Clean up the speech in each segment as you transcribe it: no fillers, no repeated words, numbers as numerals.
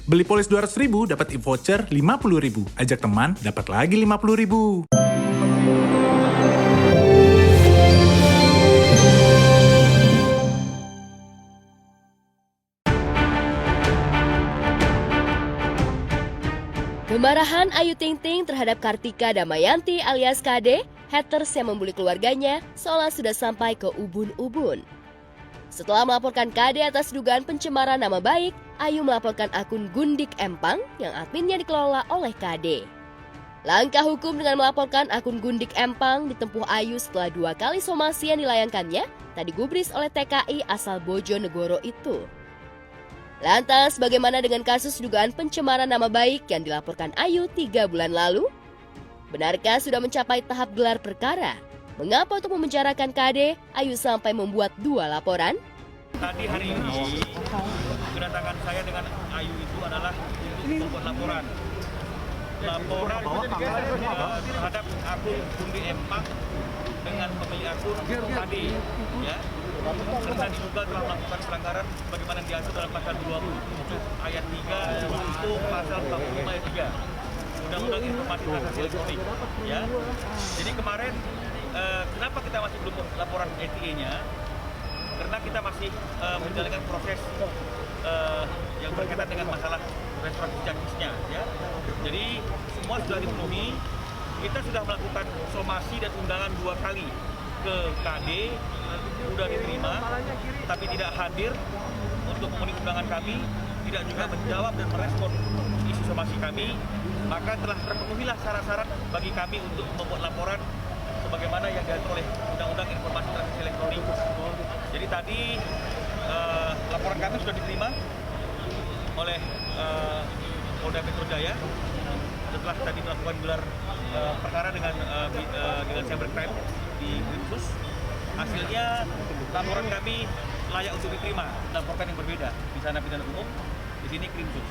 Beli polis 200.000 dapat e-voucher 50.000. Ajak teman dapat lagi 50.000. Kemarahan Ayu Ting Ting terhadap Kartika Damayanti alias KD, haters yang membuli keluarganya seolah sudah sampai ke ubun-ubun. Setelah melaporkan KD atas dugaan pencemaran nama baik, Ayu melaporkan akun Gundik Empang yang adminnya dikelola oleh KD. Langkah hukum dengan melaporkan akun Gundik Empang ditempuh Ayu setelah 2 kali somasi yang dilayangkannya tak digubris oleh TKI asal Bojonegoro itu. Lantas, bagaimana dengan kasus dugaan pencemaran nama baik yang dilaporkan Ayu 3 bulan lalu? Benarkah sudah mencapai tahap gelar perkara? Mengapa untuk memenjarakan KD, Ayu sampai membuat 2 laporan? Tadi hari ini, kedatangan saya dengan Ayu itu adalah untuk membuat laporan. Laporan terhadap akun Gundi Empang dengan pemilik akun KD. Ya. Karena diduga telah melakukan pelanggaran bagaimana diatur dalam pasal 27 ayat 3 untuk pasal 45 ayat 3 Undang-Undang Informasi Transaksi Elektronik. Ya. Jadi kemarin kenapa kita masih belum laporan ETA-nya? Karena kita masih menjalankan proses yang berkaitan dengan masalah restoratif justice-nya. Ya. Jadi semua sudah dipenuhi. Kita sudah melakukan somasi dan undangan 2 kali ke KD, sudah diterima, tapi tidak hadir untuk memenuhi undangan kami, tidak juga menjawab dan merespon isi somasi kami, maka telah terpenuhilah syarat-syarat bagi kami untuk membuat laporan sebagaimana yang diatur oleh Undang-Undang Informasi Transaksi Elektronik. Jadi tadi laporan kami sudah diterima oleh Polda Metro Jaya setelah tadi melakukan gelar perkara dengan cybercrime di Krimsus. Hasilnya laporan kami layak untuk diterima, laporkan yang berbeda. Di sana pidana umum, di sini Krimsus.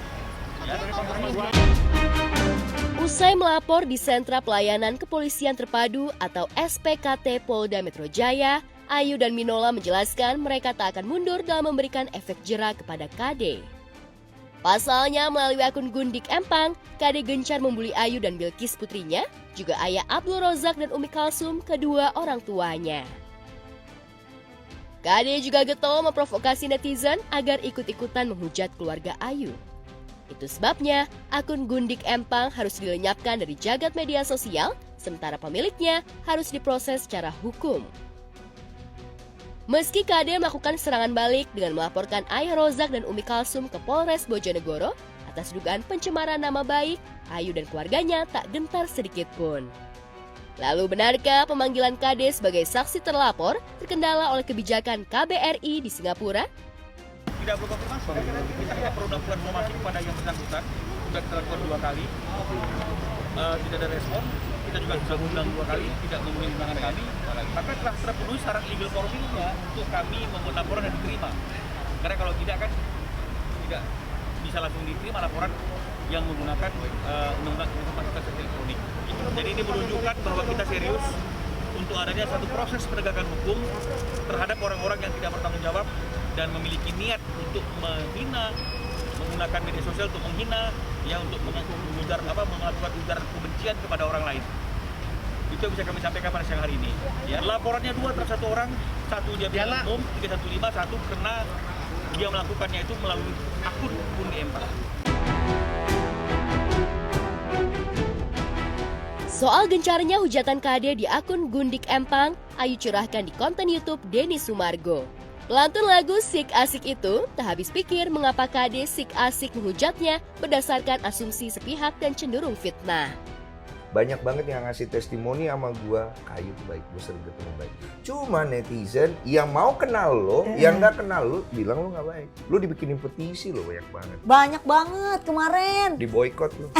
Ya. Usai melapor di Sentra Pelayanan Kepolisian Terpadu atau SPKT Polda Metro Jaya, Ayu dan Minola menjelaskan mereka tak akan mundur dalam memberikan efek jera kepada KD. Pasalnya, melalui akun Gundik Empang, KD gencar membuli Ayu dan Bilkis putrinya, juga ayah Abdul Rozak dan Umi Kalsum, kedua orang tuanya. KD juga getol memprovokasi netizen agar ikut-ikutan menghujat keluarga Ayu. Itu sebabnya, akun Gundik Empang harus dilenyapkan dari jagat media sosial, sementara pemiliknya harus diproses secara hukum. Meski KD melakukan serangan balik dengan melaporkan ayah Rozak dan Umi Kalsum ke Polres Bojonegoro atas dugaan pencemaran nama baik, Ayu dan keluarganya tak gentar sedikit pun. Lalu benarkah pemanggilan KD sebagai saksi terlapor terkendala oleh kebijakan KBRI di Singapura? Tidak perlu konfirmasi, kita tidak perlu melakukan somasi kepada yang bersangkutan, sudah kita lakukan 2 kali, tidak ada respon. Kita juga sudah undang 2 kali, tidak memenuhi undangan kami, maka telah terpenuhi syarat legal formilnya untuk kami membuat laporan dan diterima. Karena kalau tidak kan tidak bisa langsung diterima laporan yang menggunakan Undang-Undang Informasi Transaksi Elektronik. Jadi ini menunjukkan bahwa kita serius untuk adanya satu proses penegakan hukum terhadap orang-orang yang tidak bertanggung jawab dan memiliki niat untuk menghina, menggunakan media sosial untuk menghina, ya untuk melakukan ujaran kebencian kepada orang lain. Itu yang bisa kami sampaikan pada siang hari ini. Ya, laporannya 2 terhadap 1 orang, 1 dia pidana umum, 315, 1 karena dia melakukannya itu melalui akun Gundi Empang. Soal gencarnya hujatan KD di akun Gundik Empang, Ayu curahkan di konten YouTube Denny Sumargo. Pelantun lagu Sik Asik itu tak habis pikir mengapa KD sik asik menghujatnya berdasarkan asumsi sepihak dan cenderung fitnah. Banyak banget yang ngasih testimoni sama gua, Kayu tuh baik, gue sering ketemu baik. Cuma netizen yang mau kenal lo, yang nggak kenal lo, bilang lo nggak baik. Lo dibikinin petisi lo banyak banget. Banyak banget kemarin. Di boykot lo.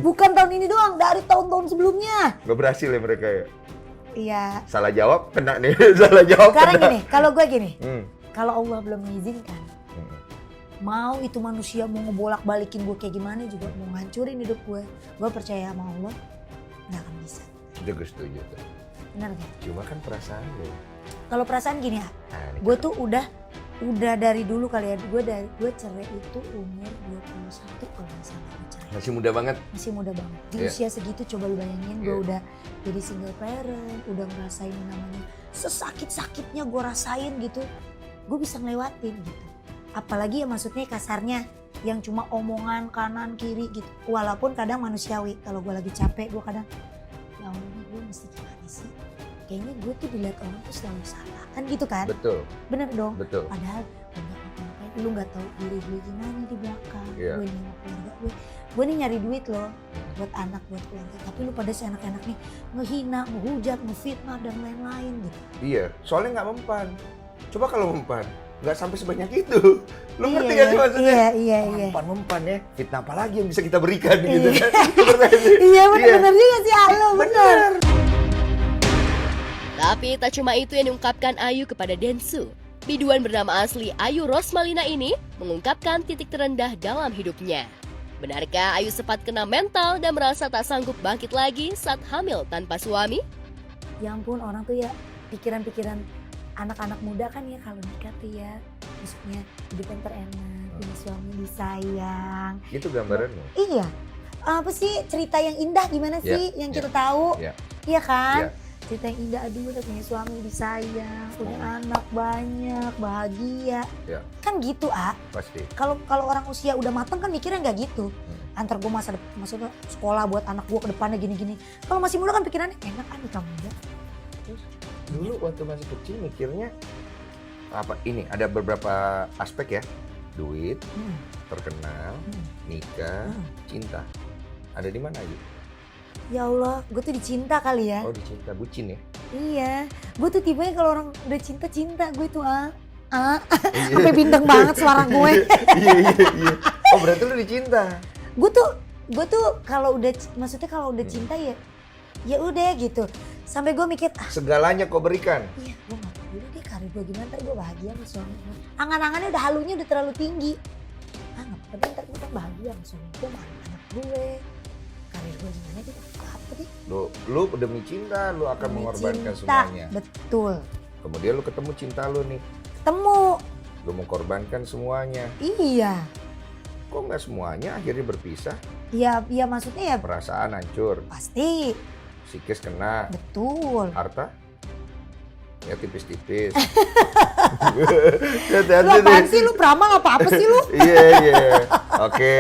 Bukan tahun ini doang, dari tahun-tahun sebelumnya. Gak berhasil ya mereka ya? Iya. Salah jawab, kena nih. Salah jawab, Sekarang kena. gini, kalau gue gini. Kalau Allah belum mengizinkan, mau itu manusia mau ngebolak-balikin gue kayak gimana juga, mau ngancurin hidup gue percaya sama Allah, gak akan bisa. Juga setuju tuh. Benar gak? Cuma kan perasaan lo. Kalau perasaan gini ya, Nah, gue tuh udah Udah dari dulu kali ya, gue cerai itu umur 21 kalau nggak salah gue cerai. Masih muda banget. Masih muda banget. Di Iya. usia segitu coba lu bayangin gue Iya. udah jadi single parent, udah ngerasain namanya sesakit-sakitnya gue rasain gitu. Gue bisa ngelewatin gitu. Apalagi ya maksudnya kasarnya yang cuma omongan kanan kiri gitu. Walaupun kadang manusiawi, kalau gue lagi capek gue kadang ya Allah ini gue mesti gimana sih? Kayaknya gue tuh dilihat orang tuh selalu salah kan gitu kan? Betul, Bener dong. betul. Padahal gue gak ngapa-ngapain, lu gak tahu diri gue gimana di belakang. Iya. Gue nih sama keluarga gue nih nyari duit loh buat anak, buat keluarga. Tapi lu pada seenak-enak nih ngehina, ngehujat, ngefitnah dan lain-lain gitu. Iya, soalnya nggak mempan. Coba kalau mempan, nggak sampai sebanyak itu. Lu ngerti Iya, gak sih maksudnya? Iya. Mempan ya, fitnah apa lagi yang bisa kita berikan gitu Iya. kan? Iya bener juga sih Alo, bener. Tapi tak cuma itu yang diungkapkan Ayu kepada Densu. Biduan bernama asli Ayu Rosmalina ini mengungkapkan titik terendah dalam hidupnya. Benarkah Ayu sempat kena mental dan merasa tak sanggup bangkit lagi saat hamil tanpa suami? Ya ampun orang tuh ya pikiran-pikiran anak-anak muda kan ya kalau nikah tuh ya. Maksudnya hidup yang terenak, punya suami disayang. Itu gambarannya. Iya. Apa sih cerita yang indah gimana sih yang kita tahu? Iya. Iya kan? Iya. Cerita yang indah, aduh udah punya suami disayang, punya anak banyak, bahagia. Iya. Kan gitu, Pasti. Kalau orang usia udah matang kan mikirnya nggak gitu. Antar gue maksudnya sekolah buat anak gue ke depannya gini-gini. Kalau masih muda kan pikirannya enak nikah muda. Terus dulu waktu masih kecil mikirnya apa ini ada beberapa aspek ya, duit, terkenal, nikah, cinta. Ada di mana aja? Ya Allah, gue tuh dicinta kali ya. Oh dicinta, bucin ya? Iya, gue tuh tipenya kalau orang udah cinta gue tuh sampai bindeng banget suara gue. Iya. Oh berarti lu dicinta? gue tuh kalau udah maksudnya kalau udah cinta ya udah gitu. Sampai gue mikir Segalanya kau berikan. iya gue gak peduli deh karir gue gimana, ntar gue bahagia sama suami gue. Angan-angannya udah halunya udah terlalu tinggi. Gak peduli ntar gue kan bahagia sama suami gue, sama anak gue. Karir gue gimana gitu, apa deh. Lu demi cinta lu akan Demi mengorbankan cinta, semuanya. betul. Kemudian lu ketemu cinta lu nih, Ketemu, lu mengorbankan semuanya. iya. Kok nggak semuanya akhirnya berpisah? Ya maksudnya ya Perasaan hancur, pasti, psikis kena, betul. harta ya tipis-tipis. Lu apaan sih lu peramal apa sih lu? Iya. Oke.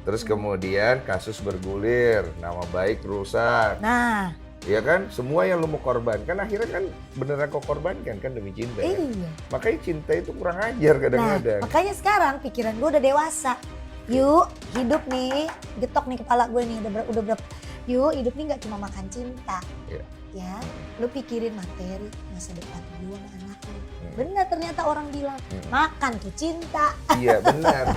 Terus kemudian kasus bergulir, nama baik rusak. Nah, Iya kan? Semua yang lu mau korbankan akhirnya kan beneran kau korbankan kan demi cinta. Kan? iya. Makanya cinta itu kurang ajar Nah, kadang-kadang. makanya sekarang pikiran gue udah dewasa. Yuk, hidup nih, getok nih kepala gue nih, udah berapa. Yuk, hidup nih gak cuma makan cinta. Iya. Ya, lu pikirin materi, masa depan gue sama anak lu. Benar ternyata orang bilang, makan tuh cinta. Iya benar.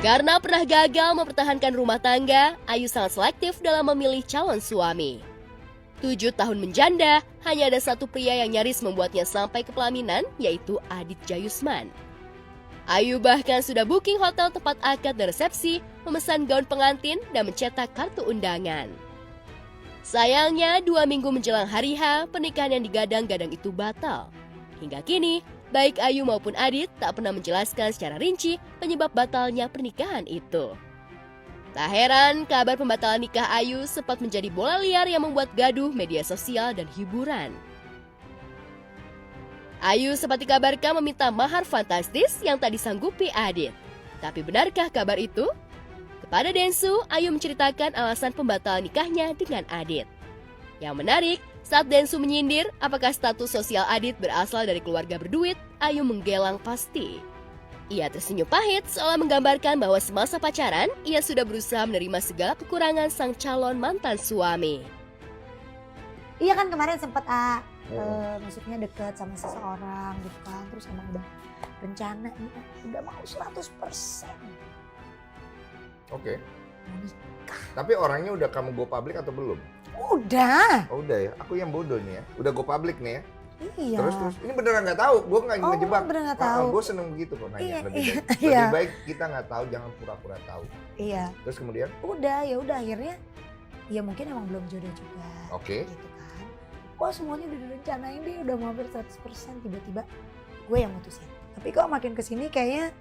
Karena pernah gagal mempertahankan rumah tangga, Ayu sangat selektif dalam memilih calon suami. 7 tahun menjanda, hanya ada satu pria yang nyaris membuatnya sampai ke pelaminan, yaitu Adit Jayusman. Ayu bahkan sudah booking hotel tempat akad dan resepsi, memesan gaun pengantin, dan mencetak kartu undangan. Sayangnya, 2 minggu menjelang hari H, pernikahan yang digadang-gadang itu batal. Hingga kini, baik Ayu maupun Adit tak pernah menjelaskan secara rinci penyebab batalnya pernikahan itu. Tak heran, kabar pembatalan nikah Ayu sempat menjadi bola liar yang membuat gaduh media sosial dan hiburan. Ayu sempat dikabarkan meminta mahar fantastis yang tak disanggupi Adit. Tapi benarkah kabar itu? Kepada Densu, Ayu menceritakan alasan pembatalan nikahnya dengan Adit. Yang menarik, saat Densu menyindir apakah status sosial Adit berasal dari keluarga berduit, Ayu menggelang pasti. Ia tersenyum pahit seolah menggambarkan bahwa semasa pacaran, ia sudah berusaha menerima segala kekurangan sang calon mantan suami. Iya kan kemarin sempat maksudnya deket sama seseorang gitu kan, terus emang udah rencana nih, udah mau 100%. Oke. Mau nikah. Tapi orangnya udah kamu go public atau belum? Udah. Oh udah ya. Aku yang bodoh nih ya. Udah go public nih ya. Iya. Terus ini beneran nggak tahu. Gue nggak Oh, ngejebak. beneran nggak tahu. Gue seneng begitu kok nanya. Iya, Lebih iya, baik, iya. lebih baik kita nggak tahu, jangan pura-pura tahu. Iya. Terus kemudian? Udah, ya udah akhirnya ya mungkin emang belum jodoh juga. Oke. Gitu kan. Wah semuanya udah direncanain deh, udah mau hampir 100%, tiba-tiba gue yang mutusin. Tapi kok makin kesini kayaknya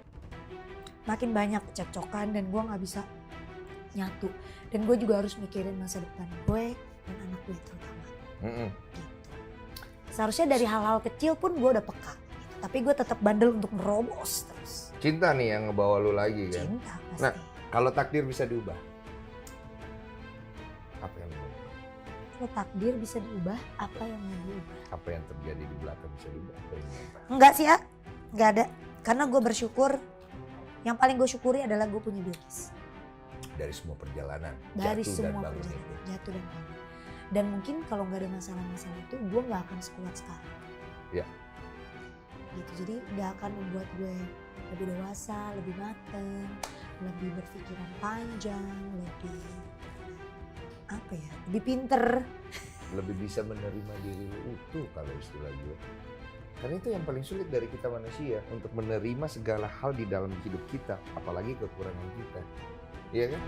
makin banyak cekcokan dan gue gak bisa nyatu. Dan gue juga harus mikirin masa depan gue dan anak gue terutama. Gitu. Seharusnya dari hal-hal kecil pun gue udah peka. Gitu. Tapi gue tetap bandel untuk nerobos terus. Cinta nih yang ngebawa lu lagi kan? Cinta pasti. Nah, kalau takdir bisa diubah, apa yang mau? Kalau takdir bisa diubah, apa yang mau diubah? Apa yang terjadi di belakang bisa diubah? Apa yang mau? Enggak sih ya, enggak ada. Karena gue bersyukur, yang paling gue syukuri adalah gue punya Bilkis. Dari semua perjalanan, Dari jatuh semua dan bangun perjalanan, itu. jatuh dan bangun. Dan mungkin kalau nggak ada masalah-masalah itu, gue nggak akan sekuat sekarang. Ya. Gitu, jadi nggak akan membuat gue lebih dewasa, lebih mateng, lebih berpikiran panjang, lebih apa ya, lebih pinter. Lebih bisa menerima diri lu utuh kalau istilah gue. Karena itu yang paling sulit dari kita manusia, untuk menerima segala hal di dalam hidup kita, apalagi kekurangan kita. Iya kan?